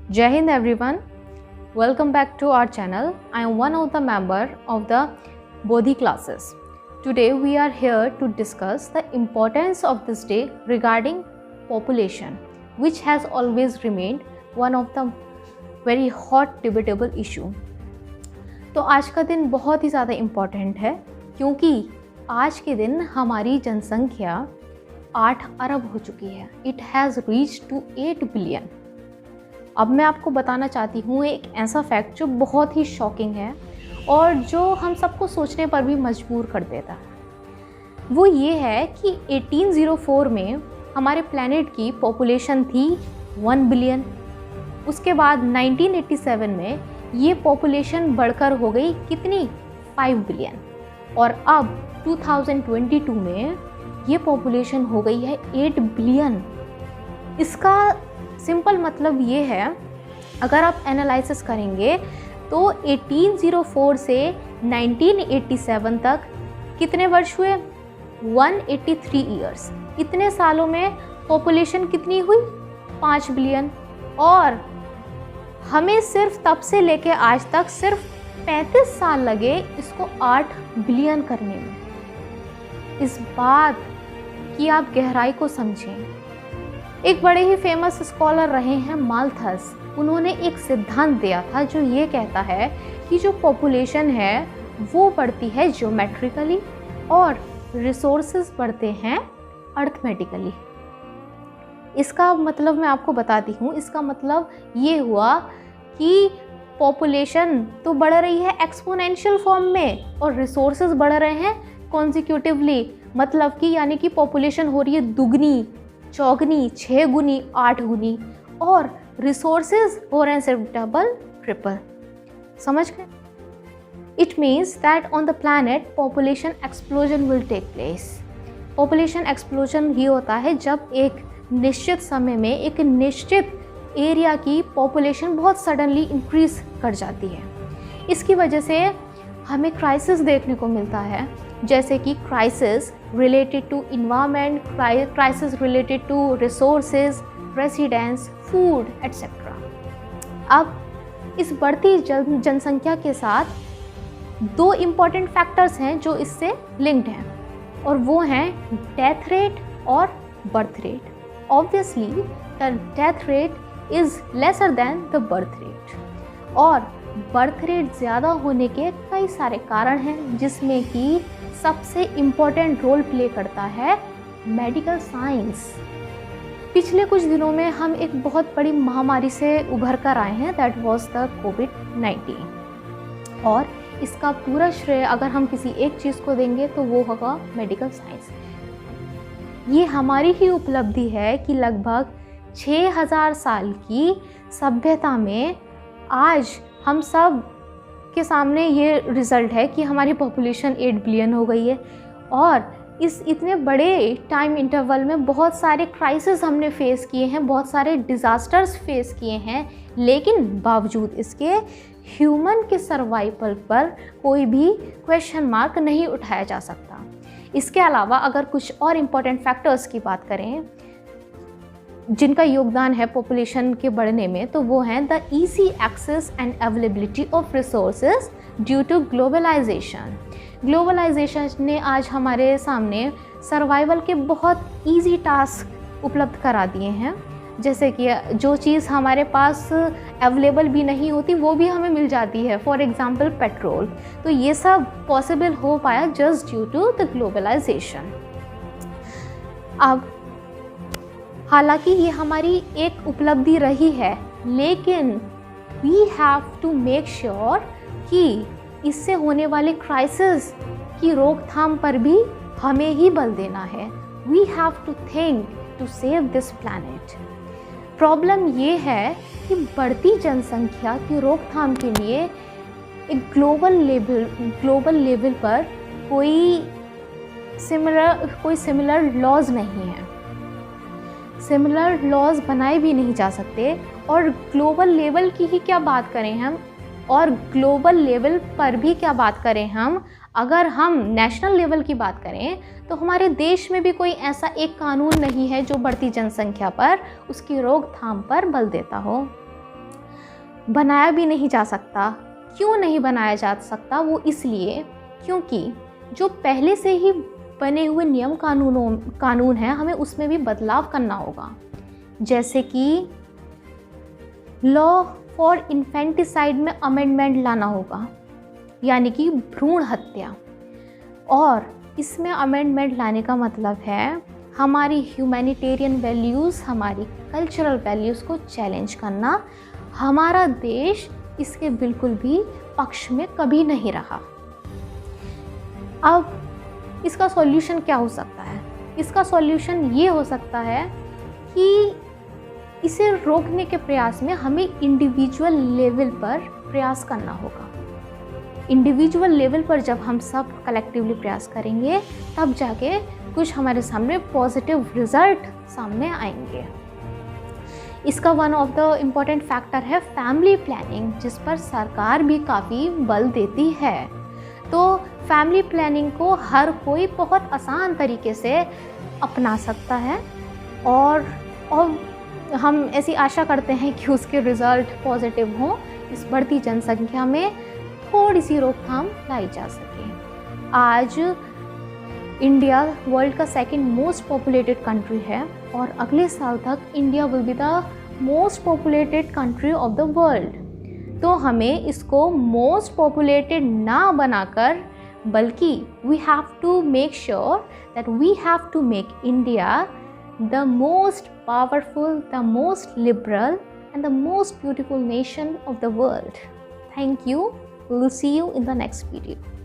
Jai Hind everyone, welcome back to our channel. I am one of the member of the Bodhi classes. Today we are here to discuss the importance of this day regarding population, which has always remained one of the very hot debatable issue. तो आज का दिन बहुत ही ज़्यादा important है क्योंकि आज के दिन हमारी जनसंख्या 8 अरब हो चुकी है. It has reach to 8 billion. अब मैं आपको बताना चाहती हूँ एक ऐसा फैक्ट जो बहुत ही शॉकिंग है और जो हम सबको सोचने पर भी मजबूर कर देता है. वो ये है कि 1804 में हमारे प्लैनेट की पॉपुलेशन थी 1 बिलियन. उसके बाद 1987 में ये पॉपुलेशन बढ़कर हो गई कितनी 5 बिलियन और अब 2022 में ये पॉपुलेशन हो गई है 8 बिलियन. इसका सिंपल मतलब ये है, अगर आप एनालिसिस करेंगे तो 1804 से 1987 तक कितने वर्ष हुए 183 ईयर्स. इतने सालों में पॉपुलेशन कितनी हुई 5 बिलियन और हमें सिर्फ तब से लेके आज तक सिर्फ 35 साल लगे इसको 8 बिलियन करने में. इस बात की आप गहराई को समझें. एक बड़े ही फेमस स्कॉलर रहे हैं माल्थस. उन्होंने एक सिद्धांत दिया था जो ये कहता है कि जो पॉपुलेशन है वो बढ़ती है ज्योमेट्रिकली और रिसोर्सेज बढ़ते हैं अर्थमेटिकली. इसका मतलब मैं आपको बताती हूँ. इसका मतलब ये हुआ कि पॉपुलेशन तो बढ़ रही है एक्सपोनेंशियल फॉर्म में और रिसोर्सेज बढ़ रहे हैं कॉन्जिक्यूटिवली. मतलब कि यानी कि पॉपुलेशन हो रही है दुगनी, चौगुनी, 6 गुनी, 8 गुनी और रिसोर्सेज हो रहे हैं सिर्फ डबल ट्रिपल. समझ गए? It means that on the planet population explosion will take place. Population explosion ये होता है जब एक निश्चित समय में एक निश्चित एरिया की पॉपुलेशन बहुत सडनली इंक्रीज कर जाती है. इसकी वजह से हमें क्राइसिस देखने को मिलता है, जैसे कि crisis related to environment, crisis related to resources, residence, food etcetera. अब इस बढ़ती जनसंख्या के साथ 2 इम्पॉर्टेंट फैक्टर्स हैं जो इससे लिंक्ड हैं और वो हैं डेथ रेट और birth rate. Obviously the death rate is lesser than the birth rate और बर्थ रेट ज़्यादा होने के कई सारे कारण हैं, जिसमें कि सबसे इम्पॉर्टेंट रोल प्ले करता है मेडिकल साइंस. पिछले कुछ दिनों में हम एक बहुत बड़ी महामारी से उभर कर आए हैं, दैट वाज द कोविड-19 और इसका पूरा श्रेय अगर हम किसी एक चीज़ को देंगे तो वो होगा मेडिकल साइंस. ये हमारी ही उपलब्धि है कि लगभग 6000 साल की सभ्यता में आज हम सब के सामने ये रिज़ल्ट है कि हमारी पॉपुलेशन 8 बिलियन हो गई है और इस इतने बड़े टाइम इंटरवल में बहुत सारे क्राइसिस हमने फेस किए हैं, बहुत सारे डिज़ास्टर्स फेस किए हैं, लेकिन बावजूद इसके ह्यूमन के सर्वाइवल पर कोई भी क्वेश्चन मार्क नहीं उठाया जा सकता. इसके अलावा अगर कुछ और इम्पॉर्टेंट फैक्टर्स की बात करें जिनका योगदान है पॉपुलेशन के बढ़ने में, तो वो हैं the easy access and availability of resources due to globalisation. Globalisation ने आज हमारे सामने सर्वाइवल के बहुत ईजी टास्क उपलब्ध करा दिए हैं, जैसे कि जो चीज़ हमारे पास अवेलेबल भी नहीं होती वो भी हमें मिल जाती है. For example petrol. तो ये सब पॉसिबल हो पाया just due to the globalisation. अब हालांकि ये हमारी एक उपलब्धि रही है, लेकिन we have to make sure कि इससे होने वाले क्राइसिस की रोकथाम पर भी हमें ही बल देना है. We have to think to save this planet. Problem ये है कि बढ़ती जनसंख्या की रोकथाम के लिए एक ग्लोबल लेवल पर कोई सिमिलर लॉज नहीं है. सिमिलर लॉज बनाए भी नहीं जा सकते और ग्लोबल लेवल की ही क्या बात करें हम, और ग्लोबल लेवल पर भी क्या बात करें हम. अगर हम नेशनल लेवल की बात करें तो हमारे देश में भी कोई ऐसा एक कानून नहीं है जो बढ़ती जनसंख्या पर उसकी रोकथाम पर बल देता हो. बनाया भी नहीं जा सकता। क्यों नहीं बनाया जा सकता? वो इसलिए क्योंकि जो पहले से ही बने हुए नियम कानून हैं, हमें उसमें भी बदलाव करना होगा। जैसे कि लॉ फॉर इन्फेंटिसाइड में अमेंडमेंट लाना होगा, यानी कि भ्रूण हत्या। और इसमें अमेंडमेंट लाने का मतलब है हमारी ह्यूमैनिटेरियन वैल्यूज़, हमारी कल्चरल वैल्यूज़ को चैलेंज करना। हमारा देश इसके बिल्कुल भी पक्ष में कभी नहीं रहा। अब इसका सॉल्यूशन क्या हो सकता है? इसका सॉल्यूशन ये हो सकता है कि इसे रोकने के प्रयास में हमें इंडिविजुअल लेवल पर प्रयास करना होगा। इंडिविजुअल लेवल पर जब हम सब कलेक्टिवली प्रयास करेंगे, तब जाके कुछ हमारे सामने पॉजिटिव रिजल्ट सामने आएंगे। इसका one of the important factor है फैमिली प्लानिंग, जिस पर सरकार भी काफ़ी बल देती है। तो फैमिली प्लानिंग को हर कोई बहुत आसान तरीके से अपना सकता है और हम ऐसी आशा करते हैं कि उसके रिज़ल्ट पॉजिटिव हों। इस बढ़ती जनसंख्या में थोड़ी सी रोकथाम लाई जा सके। आज इंडिया वर्ल्ड का सेकंड मोस्ट पॉपुलेटेड कंट्री है और अगले साल तक India will be the most populated country of the world. तो हमें इसको मोस्ट पॉपुलेटेड ना बनाकर, बल्कि we have to make sure that we have to make India the most powerful, the most liberal and the most beautiful nation of the world. Thank you. We'll see you in the next video.